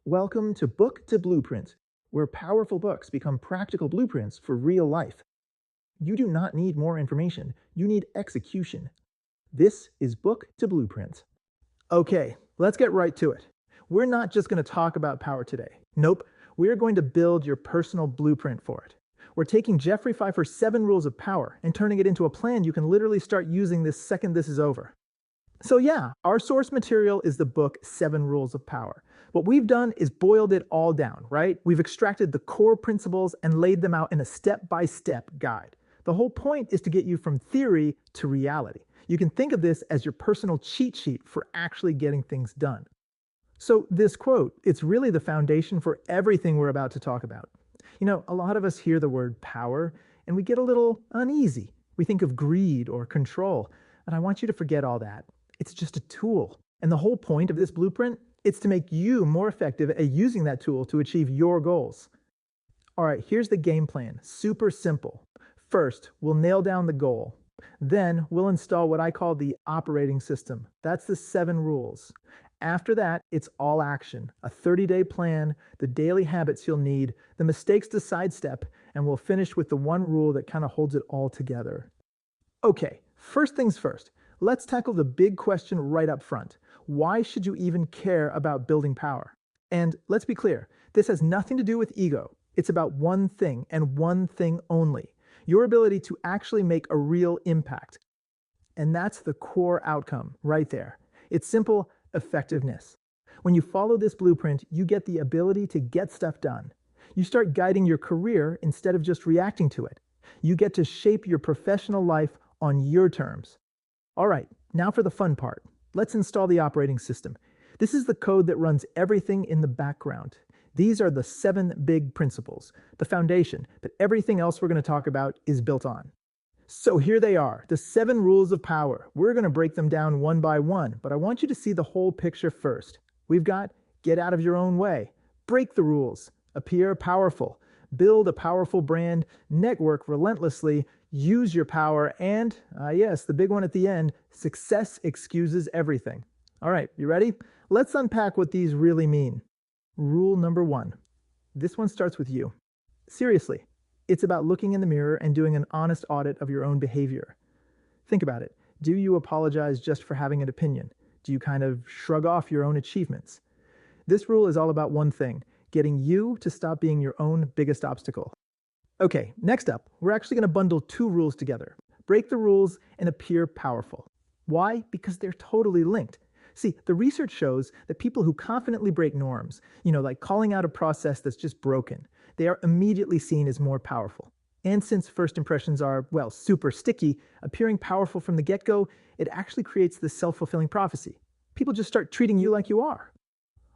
Welcome to Book to Blueprint, where powerful books become practical blueprints for real life. You do not need more information, you need execution. This is Book to Blueprint. Okay, let's get right to it. We're not just going to talk about power today. Nope, we're going to build your personal blueprint for it. We're taking Jeffrey Pfeffer's 7 rules of power and turning it into a plan you can literally start using the second this is over. So, yeah, our source material is the book 7 Rules of Power. What we've done is boiled it all down, right? We've extracted the core principles and laid them out in a step by step guide. The whole point is to get you from theory to reality. You can think of this as your personal cheat sheet for actually getting things done. So, this quote, it's really the foundation for everything we're about to talk about. A lot of us hear the word power and we get a little uneasy. We think of greed or control, and I want you to forget all that. It's just a tool. And the whole point of this blueprint, it's to make you more effective at using that tool to achieve your goals. All right, here's the game plan. Super simple. First, we'll nail down the goal. Then we'll install what I call the operating system. That's the 7 rules. After that, it's all action, a 30-day plan, the daily habits you'll need, the mistakes to sidestep, and we'll finish with the one rule that kind of holds it all together. Okay, first things first. Let's tackle the big question right up front. Why should you even care about building power? And let's be clear, this has nothing to do with ego. It's about one thing and one thing only: your ability to actually make a real impact. And that's the core outcome right there. It's simple: effectiveness. When you follow this blueprint, you get the ability to get stuff done. You start guiding your career instead of just reacting to it. You get to shape your professional life on your terms. All right, now for the fun part. Let's install the operating system. This is the code that runs everything in the background. These are the 7 big principles, the foundation, but everything else we're going to talk about is built on. So here they are, the 7 rules of power. We're going to break them down one by one, but I want you to see the whole picture first. We've got get out of your own way, break the rules, appear powerful, build a powerful brand, network relentlessly, use your power, and, yes, the big one at the end, success excuses everything. All right, you ready? Let's unpack what these really mean. Rule number 1. This one starts with you. Seriously, it's about looking in the mirror and doing an honest audit of your own behavior. Think about it. Do you apologize just for having an opinion? Do you kind of shrug off your own achievements? This rule is all about one thing: getting you to stop being your own biggest obstacle. Okay, next up, we're actually going to bundle 2 rules together. Break the rules and appear powerful. Why? Because they're totally linked. See, the research shows that people who confidently break norms, like calling out a process that's just broken, they are immediately seen as more powerful. And since first impressions are, well, super sticky, appearing powerful from the get-go, it actually creates this self-fulfilling prophecy. People just start treating you like you are.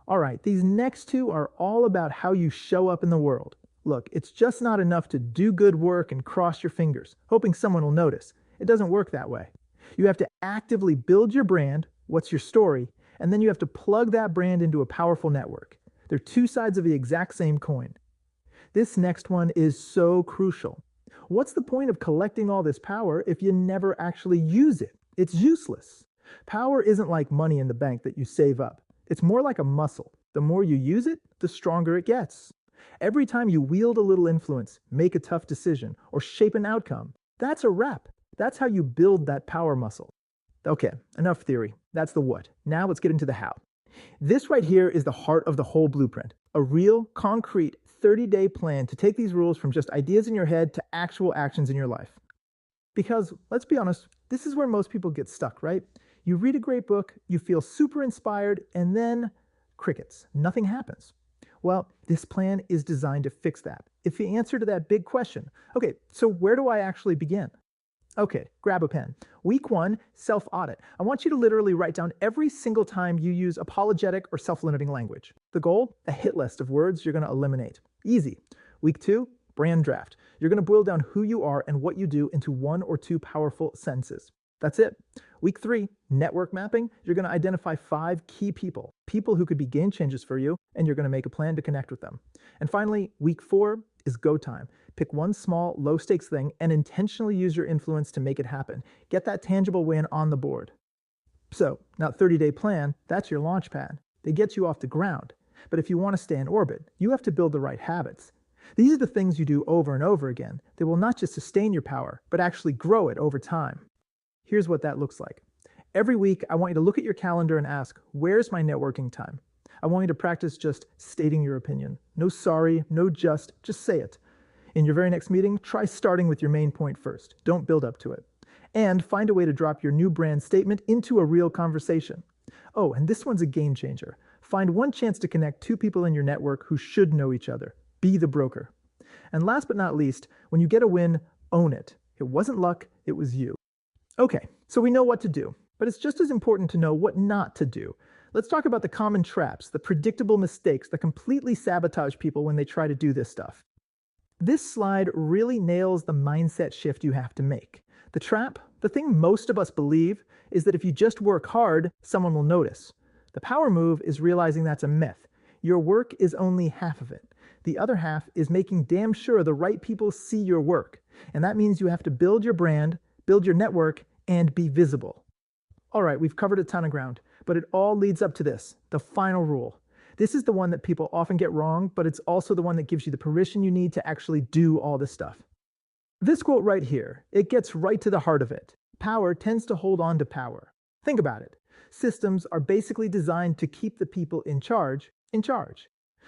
All right, these next 2 are all about how you show up in the world. Look, it's just not enough to do good work and cross your fingers, hoping someone will notice. It doesn't work that way. You have to actively build your brand, what's your story, and then you have to plug that brand into a powerful network. They're 2 sides of the exact same coin. This next one is so crucial. What's the point of collecting all this power if you never actually use it? It's useless. Power isn't like money in the bank that you save up. It's more like a muscle. The more you use it, the stronger it gets. Every time you wield a little influence, make a tough decision, or shape an outcome, that's a rep. That's how you build that power muscle. Okay, enough theory. That's the what. Now let's get into the how. This right here is the heart of the whole blueprint. A real, concrete, 30-day plan to take these rules from just ideas in your head to actual actions in your life. Because, let's be honest, this is where most people get stuck, right? You read a great book, you feel super inspired, and then crickets. Nothing happens. Well, this plan is designed to fix that. It's the answer to that big question. Okay, so where do I actually begin? Okay, grab a pen. Week 1, self-audit. I want you to literally write down every single time you use apologetic or self-limiting language. The goal? A hit list of words you're going to eliminate. Easy. Week 2, brand draft. You're going to boil down who you are and what you do into 1 or 2 powerful sentences. That's it. Week 3, network mapping. You're going to identify 5 key people who could be game changers for you, and you're going to make a plan to connect with them. And finally, week 4 is go time. Pick one small, low-stakes thing and intentionally use your influence to make it happen. Get that tangible win on the board. So, now 30-day plan, that's your launch pad. They get you off the ground. But if you want to stay in orbit, you have to build the right habits. These are the things you do over and over again. They will not just sustain your power, but actually grow it over time. Here's what that looks like. Every week, I want you to look at your calendar and ask, where's my networking time? I want you to practice just stating your opinion. No sorry, no just say it. In your very next meeting, try starting with your main point first. Don't build up to it. And find a way to drop your new brand statement into a real conversation. Oh, and this one's a game changer. Find one chance to connect two people in your network who should know each other. Be the broker. And last but not least, when you get a win, own it. It wasn't luck, it was you. Okay, so we know what to do, but it's just as important to know what not to do. Let's talk about the common traps, the predictable mistakes that completely sabotage people when they try to do this stuff. This slide really nails the mindset shift you have to make. The trap, the thing most of us believe, is that if you just work hard, someone will notice. The power move is realizing that's a myth. Your work is only half of it. The other half is making damn sure the right people see your work. And that means you have to build your brand, build your network, and be visible. All right, we've covered a ton of ground, but it all leads up to this, the final rule. This is the one that people often get wrong, but it's also the one that gives you the permission you need to actually do all this stuff. This quote right here, it gets right to the heart of it. Power tends to hold on to power. Think about it. Systems are basically designed to keep the people in charge in charge.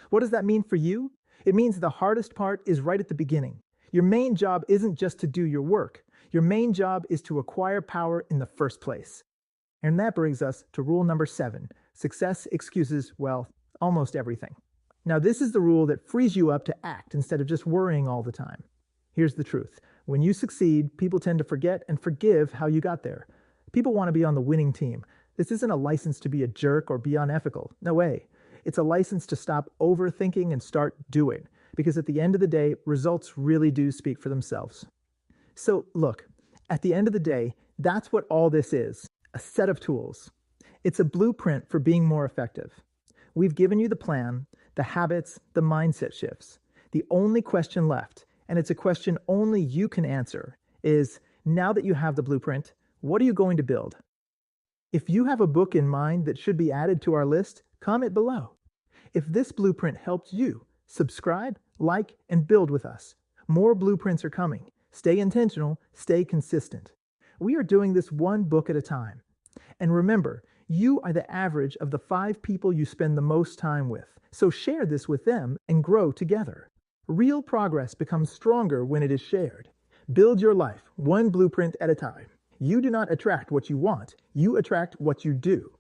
What does that mean for you? It means the hardest part is right at the beginning. Your main job isn't just to do your work. Your main job is to acquire power in the first place. And that brings us to rule number 7. Success excuses, well, almost everything. Now, this is the rule that frees you up to act instead of just worrying all the time. Here's the truth. When you succeed, people tend to forget and forgive how you got there. People want to be on the winning team. This isn't a license to be a jerk or be unethical. No way. It's a license to stop overthinking and start doing. Because at the end of the day, results really do speak for themselves. So look, at the end of the day, that's what all this is. A set of tools. It's a blueprint for being more effective. We've given you the plan, the habits, the mindset shifts. The only question left, and it's a question only you can answer, is now that you have the blueprint, what are you going to build? If you have a book in mind that should be added to our list, comment below. If this blueprint helped you, subscribe, like, and build with us. More blueprints are coming. Stay intentional, stay consistent. We are doing this one book at a time. And remember, you are the average of the 5 people you spend the most time with. So share this with them and grow together. Real progress becomes stronger when it is shared. Build your life one blueprint at a time. You do not attract what you want. You attract what you do.